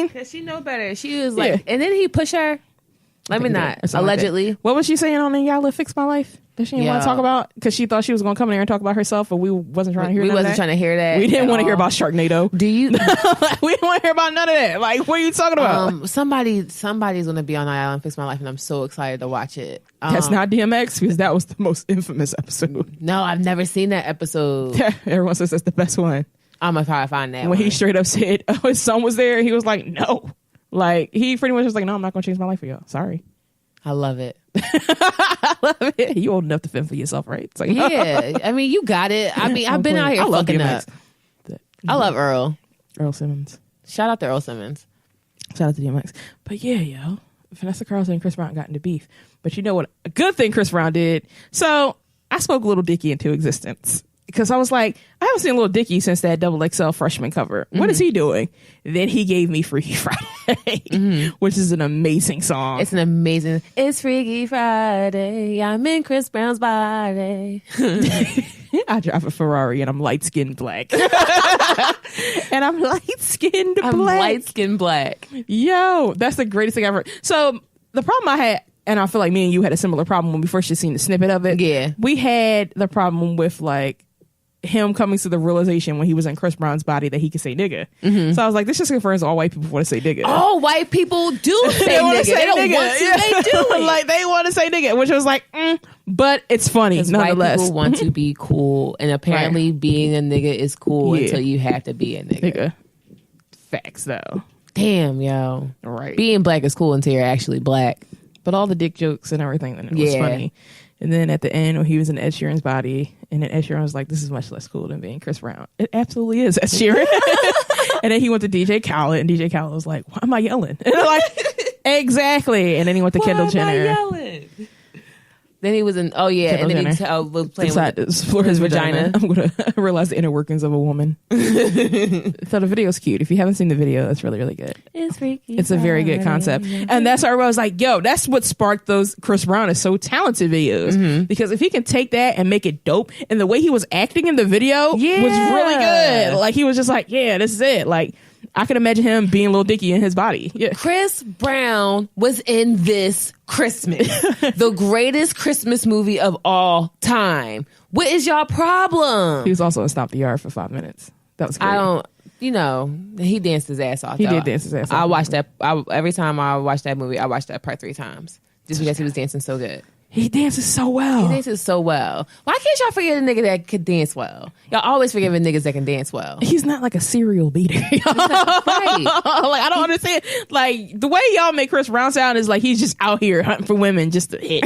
mean, because she know better. She was like, and then he push her. Let me not. Allegedly. Like what was she saying on the Y'all Live Fix My Life? That she didn't want to talk about? Because she thought she was going to come in there and talk about herself, but we wasn't trying to hear that. We wasn't trying to hear that. We didn't want to hear about Sharknado. Do you? We didn't want to hear about none of that. Like, what are you talking about? Somebody's going to be on Y'all Live Fix My Life, and I'm so excited to watch it. That's not DMX, because that was the most infamous episode. No, I've never seen that episode. Everyone says that's the best one. I'm going to try to find that when he straight up said, oh, his son was there, he was like, no. Like, he pretty much was like, no, I'm not going to change my life for y'all. Sorry. I love it. I love it. You old enough to fend for yourself, right? It's like, yeah. I mean, you got it. I mean, I've been out here fucking up. I love Earl Simmons. Shout out to Earl Simmons. Shout out to DMX. But yeah, yo, Vanessa Carlton and Chris Brown got into beef. But you know what? A good thing Chris Brown did. So I spoke Lil Dicky into existence. Because I was like, I haven't seen Lil Dicky since that XXL freshman cover. What is he doing? Then he gave me Freaky Friday, which is an amazing song. It's an amazing. It's Freaky Friday. I'm in Chris Brown's body. I drive a Ferrari and I'm light-skinned black. And I'm light-skinned black. I'm light-skinned black. Yo, that's the greatest thing I've heard. So the problem I had, and I feel like me and you had a similar problem when we first just seen the snippet of it. Yeah. We had the problem with like him coming to the realization when he was in Chris Brown's body that he could say nigga. So I was like, this just confirms all white people want to say nigga. All white people do say nigga. They don't want to. They do it. Like, they want to say nigga, which was like, but it's funny nonetheless. White people want to be cool, and apparently being a nigga is cool until you have to be a nigga. Facts, though. Damn, yo. Right. Being black is cool until you're actually black. But all the dick jokes and everything, then it was funny. And then at the end, when he was in Ed Sheeran's body, and then Ed Sheeran was like, this is much less cool than being Chris Brown. It absolutely is Ed Sheeran. And then he went to DJ Khaled, and DJ Khaled was like, why am I yelling? And I'm like, exactly. And then he went to Kendall Jenner. Why am I yelling? Then he was in, Kendall and then Jenner. he was playing with his vagina. I'm going to realize the inner workings of a woman. So the video's cute. If you haven't seen the video, it's really, really good. It's freaky. It's a very good concept. And that's why I was like, yo, that's what sparked those Chris Brown is so talented videos. Because if he can take that and make it dope, and the way he was acting in the video was really good. Like, he was just like, yeah, this is it. Like, I can imagine him being Lil Dicky in his body. Yeah. Chris Brown was in this Christmas, the greatest Christmas movie of all time. What is y'all problem? He was also in Stomp the Yard for 5 minutes. That was great. He danced his ass off. He did dance his ass off. I watched that. Every time I watched that movie, I watched that part 3 times just because he was dancing so good. He dances so well. He dances so well. Why can't y'all forget a nigga that could dance well? Y'all always forgiving niggas that can dance well. He's not like a serial beater. Right. Like, I don't understand. Like, the way y'all make Chris Brown sound is like he's just out here hunting for women just to hit.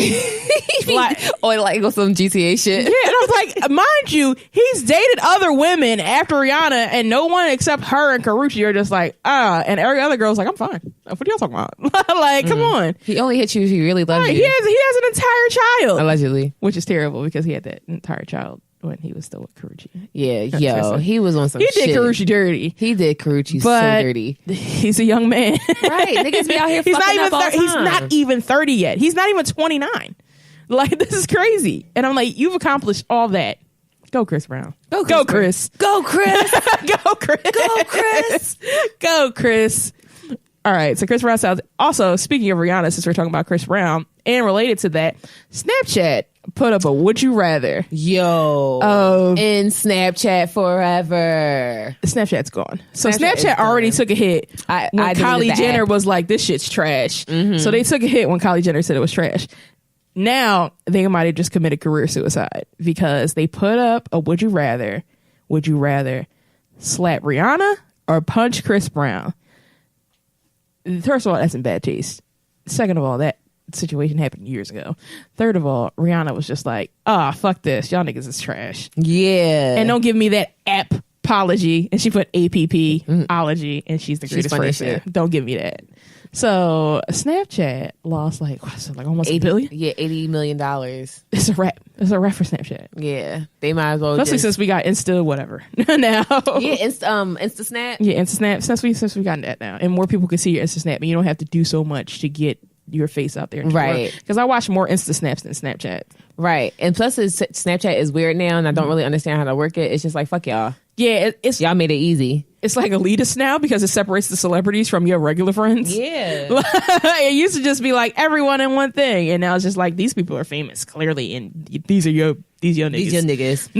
Like go some GTA shit. Yeah, and I was like, mind you, he's dated other women after Rihanna, and no one except her and Karrueche are just like, and every other girl's like, I'm fine. What are y'all talking about? Like, come on. He only hits you if he really loves you. He has an entire child. Allegedly. Which is terrible because he had that entire child when he was still with Karrueche. Yeah, he was on some shit. He did Karrueche dirty. He did Karrueche so dirty. He's a young man. Right. Niggas be out here fucking up all the time. He's not even 30 yet. He's not even 29. Like, this is crazy. And I'm like, you've accomplished all that. Go Chris Brown. Go Chris. Go Chris. Go Chris. Go Chris. Go Chris. All right, so Chris Brown sounds... Also, speaking of Rihanna, since we're talking about Chris Brown, and related to that, Snapchat put up a Would You Rather. Yo. In Snapchat forever. Snapchat's gone. So Snapchat already took a hit when Kylie Jenner was like, this shit's trash. So they took a hit when Kylie Jenner said it was trash. Now, they might have just committed career suicide because they put up a Would You Rather. Would you rather slap Rihanna or punch Chris Brown? First of all, that's in bad taste. Second of all, that situation happened years ago. Third of all, Rihanna was just like, fuck this. Y'all niggas is trash. Yeah. And don't give me that apology. And she put APP-ology, and she's the greatest person. Don't give me that. So Snapchat lost like almost $1 billion. Yeah, $80 million. It's a wrap. It's a wrap for Snapchat. Yeah, they might as well. Especially since we got Insta whatever now. Yeah, Insta Snap. Yeah, Insta Snap. Since we got that now, and more people can see your Insta Snap, and you don't have to do so much to get your face out there. Right. Because I watch more Insta Snaps than Snapchat. Right, and plus Snapchat is weird now, and I don't really understand how to work it. It's just like fuck y'all. Yeah, y'all made it easy. it's like elitist now because it separates the celebrities from your regular friends. Yeah. It used to just be like everyone in one thing, and now it's just like these people are famous clearly, and these your niggas. These your niggas.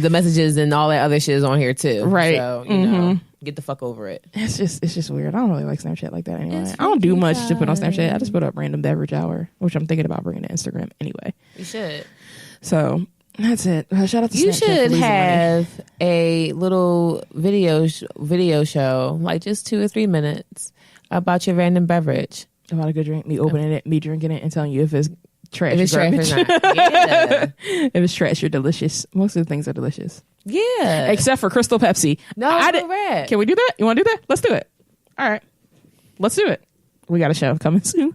The messages and all that other shit is on here too. Right. So, you know, get the fuck over it. It's just weird. I don't really like Snapchat like that anyway. I don't do much to put on Snapchat. I just put up random beverage hour, which I'm thinking about bringing to Instagram anyway. You should. So that's it. Shout out to you Snapchat. Should have a little video show, like just 2 or 3 minutes, about your random beverage. About a good drink, me opening it, me drinking it, and telling you if it's trash. If it's trash or not. Yeah. If it's trash, you're delicious. Most of the things are delicious. Yeah. Except for Crystal Pepsi. No, correct. Can we do that? You want to do that? Let's do it. All right. Let's do it. We got a show coming soon.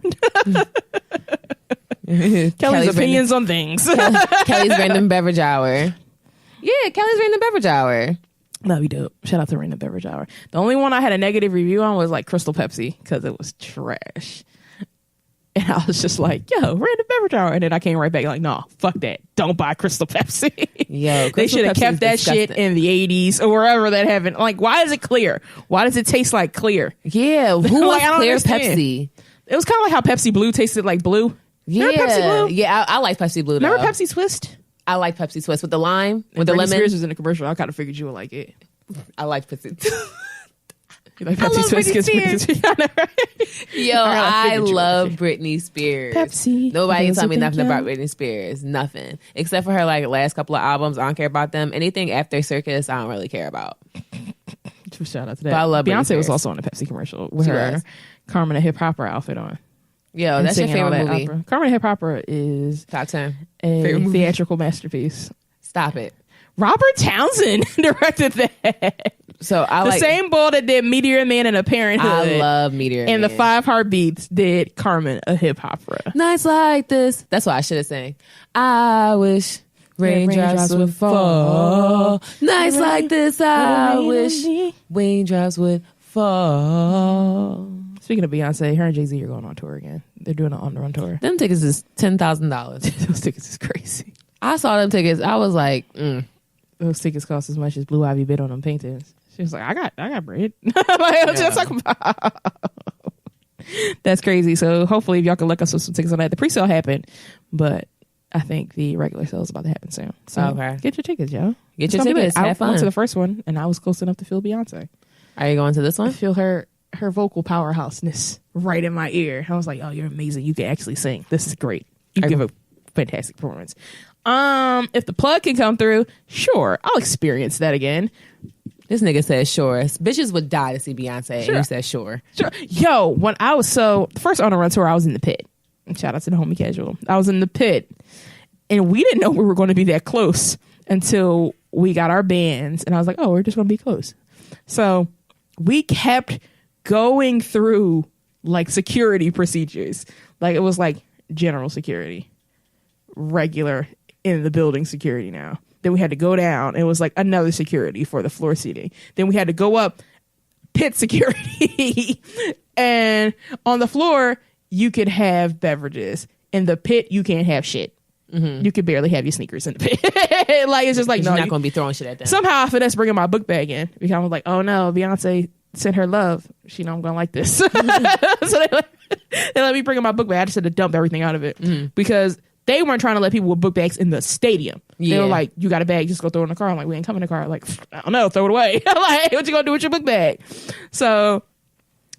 Kelly's opinions on things. Kelly's Random Beverage Hour. Yeah, Kelly's Random Beverage Hour. That'd be dope. Shout out to Random Beverage Hour. The only one I had a negative review on was like Crystal Pepsi because it was trash. And I was just like, yo, Random Beverage Hour. And then I came right back like, no, fuck that. Don't buy Crystal Pepsi. Yo, they should have kept that shit in the 80s or wherever that happened. Like, why is it clear? Why does it taste like clear? Yeah, who like, wants clear Pepsi? It was kind of like how Pepsi Blue tasted like blue. Yeah, remember Pepsi Blue? Yeah, I like Pepsi Blue. Remember Pepsi Twist? I like Pepsi Twist with the lime, with the Britney lemon. Spears was in the commercial. I kind of figured you would like it. I like Pepsi. You like Pepsi Twist? Yo, I love Britney Spears. Pepsi. Nobody can tell me nothing about Britney Spears. Nothing. Except for her like last couple of albums. I don't care about them. Anything after Circus, I don't really care about. Shout out to that. But I love Beyonce was also on a Pepsi commercial with her Carmen the Hip Hopper outfit on. Yo, that's your favorite movie. Opera. Carmen the Hip Hopper is top 10 a theatrical masterpiece. Stop it. Robert Townsend directed that. So I the same boy that did Meteor Man and A Parenthood. I love Meteor Man. And the 5 Heartbeats did Carmen a Hip Opera. Nights like this. That's what I should have sang. I wish raindrops would fall. Nights like this. I wish raindrops would fall. Speaking of Beyonce, her and Jay-Z are going on tour again. They're doing an on-the-run tour. Them tickets is $10,000. Those tickets is crazy. I saw them tickets. I was like, Those tickets cost as much as Blue Ivy bid on them paintings. She was like, I got bread. Like, what you talking about? That's crazy. So hopefully if y'all can look us with some tickets on that. The pre-sale happened, but I think the regular sale is about to happen soon. So get your tickets, yo. Get your tickets. Have fun. I went to the first one and I was close enough to feel Beyonce. Are you going to this one? I feel her vocal powerhouseness right in my ear. I was like, oh, you're amazing. You can actually sing. This is great. You give a fantastic performance. If the plug can come through, sure, I'll experience that again. This nigga says sure. Bitches would die to see Beyonce. Sure. And you said sure. Yo, when I was the first on a run tour, I was in the pit. And shout out to the homie Casual. I was in the pit, and we didn't know we were going to be that close until we got our bands, and I was like, oh, we're just going to be close. So we kept going through like security procedures. Like it was like general security, regular in the building security now. Then we had to go down. It was like another security for the floor seating. Then we had to go up pit security. And on the floor, you could have beverages. In the pit, you can't have shit. Mm-hmm. You could barely have your sneakers in the pit. Like it's just like, you're not going to be throwing shit at them. Somehow I finessed bringing my book bag in because I was like, oh no, Beyonce sent her love. She know I'm going to like this. So they let me bring in my book bag. I just had to dump everything out of it because they weren't trying to let people with book bags in the stadium. Yeah. They were like, you got a bag, just go throw it in the car. I'm like, we ain't coming in the car. I'm like, I don't know, throw it away. Like, what you gonna do with your book bag? So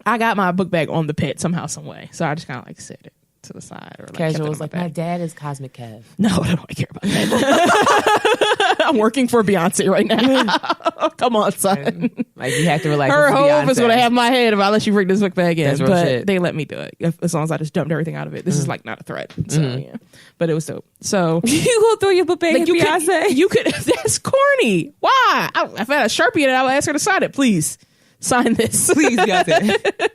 I got my book bag on the pit somehow, some way. So I just kind of like set it to the side. Or like Casual was like, my dad is Cosmic Kev. No, I don't care about that. I'm working for Beyonce right now. Come on, son. Like you have to relax. Her whole office would have my head if I let you bring this book bag in. That's but they let me do it as long as I just dumped everything out of it. This is like not a threat. So yeah, but it was dope. So you go through your book bag like, Beyonce. You could. That's corny. Why? If I had a Sharpie in it, I would ask her to sign it. Please sign this. Please, Beyonce.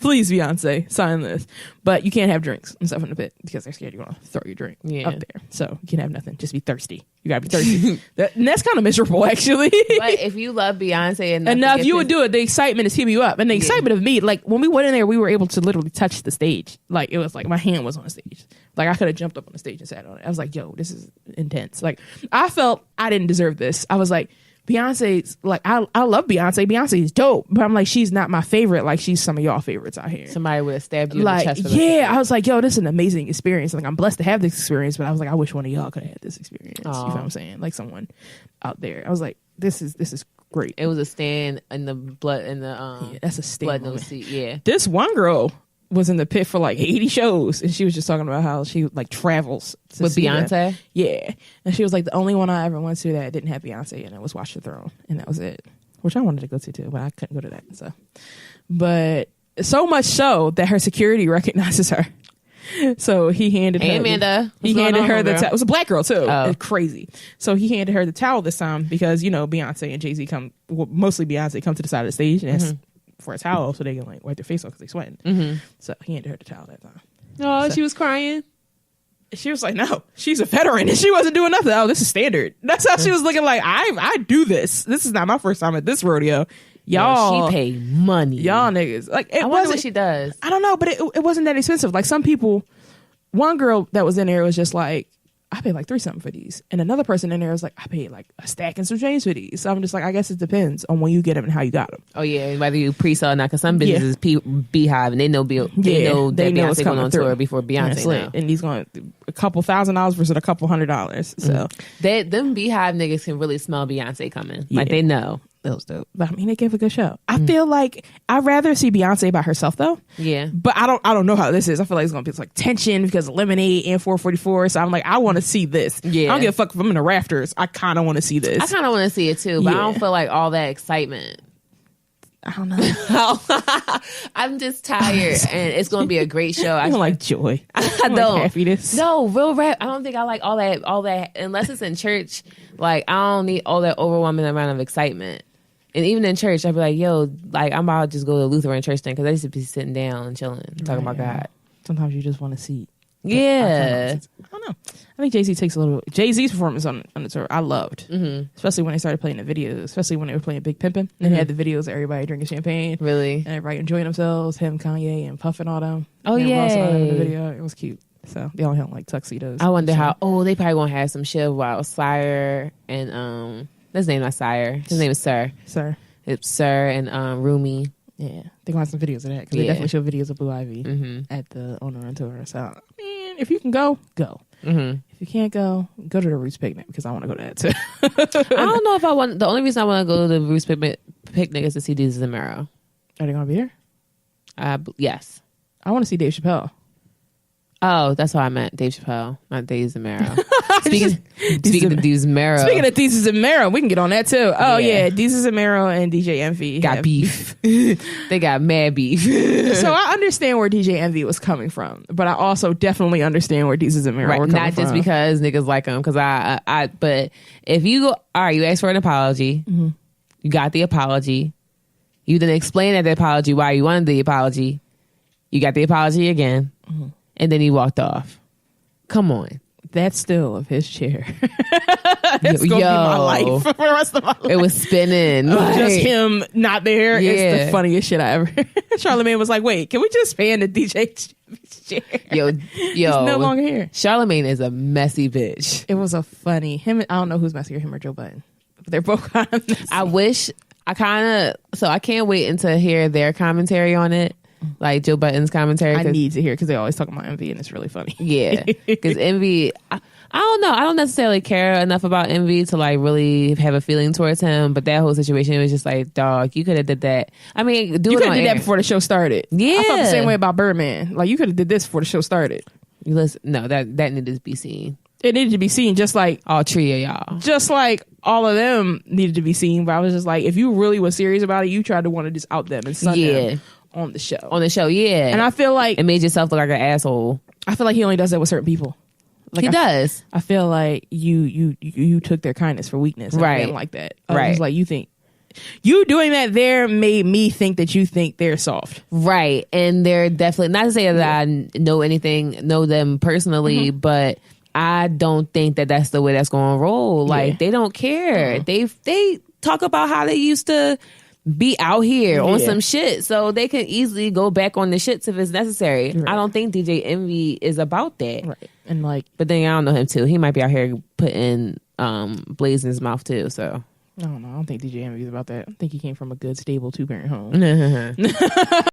Please, Beyonce, sign this. But you can't have drinks and stuff in the pit because they're scared you're going to throw your drink up there. So you can't have nothing. Just be thirsty. You got to be thirsty. And that's kind of miserable, actually. But if you love Beyonce enough you would do it. The excitement is keeping you up. And the excitement of me, like when we went in there, we were able to literally touch the stage. Like it was like my hand was on the stage. Like I could have jumped up on the stage and sat on it. I was like, yo, this is intense. Like I felt I didn't deserve this. I was like, Beyonce's like I love Beyonce. Beyonce is dope, but I'm like, she's not my favorite. Like, she's some of y'all favorites out here. Somebody would have stabbed you like, in the chest. Yeah, I was like, yo, this is an amazing experience. Like, I'm blessed to have this experience, but I was like, I wish one of y'all could have had this experience. You know what I'm saying? Like, someone out there. I was like, this is great. It was a stand in the blood in the yeah, that's a stand. Blood no seat. Yeah, this one girl was in the pit for like 80 shows, and she was just talking about how she like travels with Beyonce. That. Yeah, and she was like, the only one I ever went to that didn't have Beyonce in it was Watch the Throne, and that was it. Which I wanted to go to too, but I couldn't go to that. So, but so much so that her security recognizes her. So he handed her. Amanda. He handed her the towel. It was a black girl too. Oh. It's crazy. So he handed her the towel this time because Beyonce and Jay-Z mostly Beyonce come to the side of the stage and ask for a towel so they can like wipe their face off because they're sweating. Mm-hmm. So he handed her the towel that time. Oh, so she was crying. She was like, no, she's a veteran and she wasn't doing nothing. Oh, this is standard. That's how she was looking like, I do this. This is not my first time at this rodeo. Y'all, she paid money. Y'all niggas. Like, I wonder what she does. I don't know, but it wasn't that expensive. Like, some people, one girl that was in there was just like, I paid like $3 something for these. And another person in there was like, I paid like a stack and some change for these. So I'm just like, I guess it depends on when you get them and how you got them. Oh yeah, whether you pre-sell or not, because some businesses Beehive and they know that Beyonce going on tour before Beyonce now. And he's going a couple $1,000 versus a couple $100. So them Beehive niggas can really smell Beyonce coming. Like, they know. That was dope. But I mean, they gave a good show. I feel like I'd rather see Beyonce by herself though. Yeah. But I don't know how this is. I feel like it's gonna be like tension because of Lemonade and 444. So I'm like, I want to see this. Yeah. I don't give a fuck if I'm in the rafters. I kind of want to see this. I kind of want to see it too, but I don't feel like all that excitement. I don't know. I'm just tired, and it's going to be a great show. I don't like joy. I don't. Like happiness. No, real rap. I don't think I like all that unless it's in church. Like, I don't need all that overwhelming amount of excitement. And even in church, I'd be like, yo, like, I'm about to just go to Lutheran church then, because I used to be sitting down and chilling, talking about God. Sometimes you just want to see. Yeah. I don't know. I think Jay-Z takes a little... Jay-Z's performance on the tour, I loved. Mm-hmm. Especially when they started playing the videos. Especially when they were playing Big Pimpin'. And they had the videos of everybody drinking champagne. Really? And everybody enjoying themselves. Him, Kanye, and Puff and all them. Oh, yeah. In the video. It was cute. So they all had like tuxedos. I wonder how... Oh, they probably won't have some shit about Sire and... His name not Sire. His name is Sir. Sir. It's Sir and Rumi. Yeah, they're gonna have some videos of that because they definitely show videos of Blue Ivy at the On the Run tour. So, man, if you can go. Mm-hmm. If you can't go to the Roots picnic because I want to go to that too. I don't know if I want. The only reason I want to go to the Roots picnic is to see Desus and Mero. Are they gonna be there? Yes. I want to see Dave Chappelle. Oh, that's what I meant. Dave Chappelle, not Desus and Mero. Speaking of Desus and Mero. Speaking of Desus and Mero, we can get on that too. Oh yeah, Desus and Mero and DJ Envy got beef. They got mad beef. So I understand where DJ Envy was coming from, but I also definitely understand where Desus and Mero were coming from. Not just because niggas like them, because I. But if you go, all right, you asked for an apology. Mm-hmm. You got the apology. You didn't explain at the apology why you wanted the apology. You got the apology again. Mm-hmm. And then he walked off. Come on. That still of his chair. It's going to be my life for the rest of my life. It was spinning. Just him not there. Yeah. It's the funniest shit I ever heard. Charlamagne was like, wait, can we just pan the DJ chair? Yo. He's no longer here. Charlamagne is a messy bitch. It was a funny... I don't know who's messier, him or Joe Budden. But they're both kind of messy. So I can't wait until hear their commentary on it. Like Joe Budden's commentary. I need to hear because they always talk about Envy and it's really funny. Yeah, because Envy, I don't know. I don't necessarily care enough about Envy to like really have a feeling towards him. But that whole situation was just like, dog, you could have did that. I mean, you could have did that before the show started. Yeah, I felt the same way about Birdman. Like you could have did this before the show started. You listen, no, that needed to be seen. It needed to be seen, just like all three of y'all. Just like all of them needed to be seen. But I was just like, if you really was serious about it, you tried to want to just out them and sun them. On the show, yeah. And I feel like... It made yourself look like an asshole. I feel like he only does that with certain people. Like he does. I feel like you took their kindness for weakness. Right. I didn't like that. I was like, you think... You doing that there made me think that you think they're soft. Right. And they're definitely... Not to say that I know them personally, but I don't think that that's the way that's going to roll. Like, they don't care. They talk about how they used to... be out here on some shit so they can easily go back on the shits if it's necessary. Right. I don't think DJ Envy is about that. Right. And like, but then I don't know him too. He might be out here putting blades in his mouth too. So I don't know. I don't think DJ Envy is about that. I think he came from a good, stable 2-parent home.